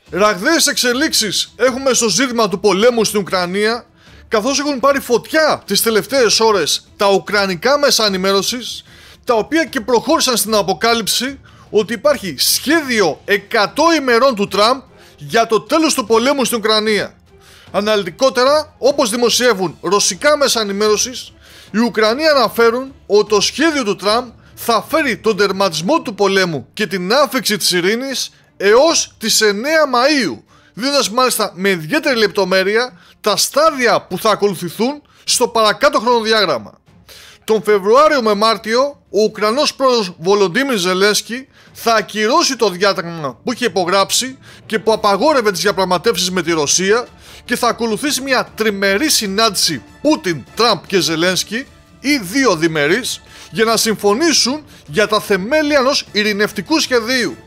Ραγδαίες εξελίξεις έχουμε στο ζήτημα του πολέμου στην Ουκρανία, καθώς έχουν πάρει φωτιά τις τελευταίες ώρες τα ουκρανικά μέσα ενημέρωσης, τα οποία και προχώρησαν στην αποκάλυψη ότι υπάρχει σχέδιο 100 ημερών του Τραμπ για το τέλος του πολέμου στην Ουκρανία. Αναλυτικότερα, όπως δημοσιεύουν ρωσικά μέσα ενημέρωσης, οι Ουκρανοί αναφέρουν ότι το σχέδιο του Τραμπ θα φέρει τον τερματισμό του πολέμου και την άφιξη της ειρήνης έως τις 9 Μαΐου, δίνοντας μάλιστα με ιδιαίτερη λεπτομέρεια τα στάδια που θα ακολουθηθούν στο παρακάτω χρονοδιάγραμμα. Τον Φεβρουάριο με Μάρτιο, ο Ουκρανός πρόεδρος Βολοντίμιρ Ζελένσκι θα ακυρώσει το διάταγμα που είχε υπογράψει και που απαγόρευε τις διαπραγματεύσεις με τη Ρωσία και θα ακολουθήσει μια τριμερή συνάντηση Πούτιν, Τραμπ και Ζελένσκι ή 2 διμερείς για να συμφωνήσουν για τα θεμέλια ενός ειρηνευτικού σχεδίου.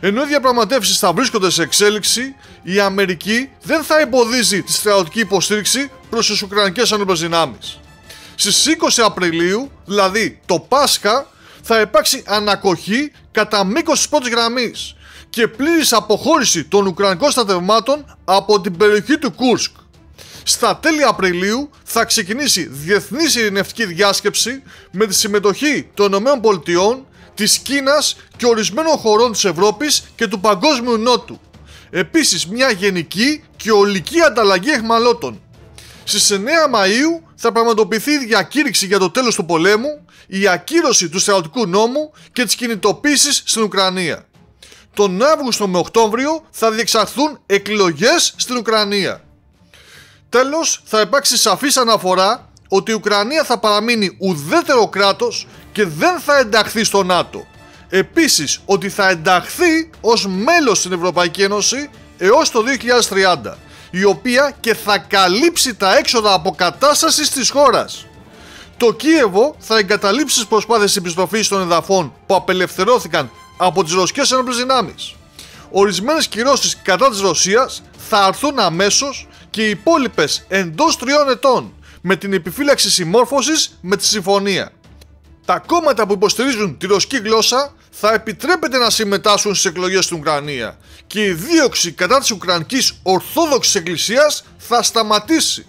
Ενώ οι διαπραγματεύσεις θα βρίσκονται σε εξέλιξη, η Αμερική δεν θα εμποδίζει τη στρατιωτική υποστήριξη προς τις Ουκρανικές ενόπλες δυνάμεις. Στις 20 Απριλίου, δηλαδή το Πάσχα, θα υπάρξει ανακοχή κατά μήκος της πρώτης γραμμής και πλήρης αποχώρηση των Ουκρανικών στρατευμάτων από την περιοχή του Κούρσκ. Στα τέλη Απριλίου θα ξεκινήσει διεθνής ειρηνευτική διάσκεψη με τη συμμετοχή των ΗΠΑ, της Κίνας και ορισμένων χωρών της Ευρώπης και του Παγκόσμιου Νότου. Επίσης μια γενική και ολική ανταλλαγή αιχμαλώτων. Στις 9 Μαΐου θα πραγματοποιηθεί η διακήρυξη για το τέλος του πολέμου, η ακύρωση του στρατιωτικού νόμου και τις κινητοποίησεις στην Ουκρανία. Τον Αύγουστο με Οκτώβριο θα διεξαχθούν εκλογές στην Ουκρανία. Τέλος, θα υπάρξει σαφής αναφορά ότι η Ουκρανία θα παραμείνει ουδέτερο κράτος και δεν θα ενταχθεί στο ΝΑΤΟ. Επίσης, ότι θα ενταχθεί ως μέλος στην Ευρωπαϊκή Ένωση έως το 2030, η οποία και θα καλύψει τα έξοδα αποκατάστασης της χώρας. Το Κίεβο θα εγκαταλείψει τις προσπάθειες επιστροφής των εδαφών που απελευθερώθηκαν από τις ρωσικές ενόπλες δυνάμεις. Ορισμένες κυρώσεις κατά της Ρωσίας θα αρθούν αμέσως και οι υπόλοιπες εντός 3 ετών, με την επιφύλαξη συμμόρφωσης με τη συμφωνία. Τα κόμματα που υποστηρίζουν τη ρωσική γλώσσα θα επιτρέπεται να συμμετάσχουν στις εκλογές στην Ουκρανία και η δίωξη κατά της Ουκρανικής Ορθόδοξης Εκκλησίας θα σταματήσει.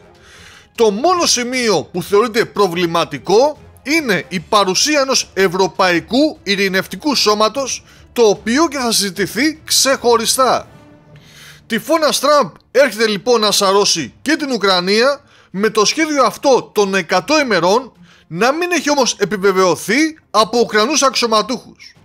Το μόνο σημείο που θεωρείται προβληματικό είναι η παρουσία ενός ευρωπαϊκού ειρηνευτικού σώματος, το οποίο και θα συζητηθεί ξεχωριστά. Τυφώνας Τραμπ έρχεται λοιπόν να σαρώσει και την Ουκρανία, με το σχέδιο αυτό των 100 ημερών να μην έχει όμως επιβεβαιωθεί από Ουκρανούς αξιωματούχους.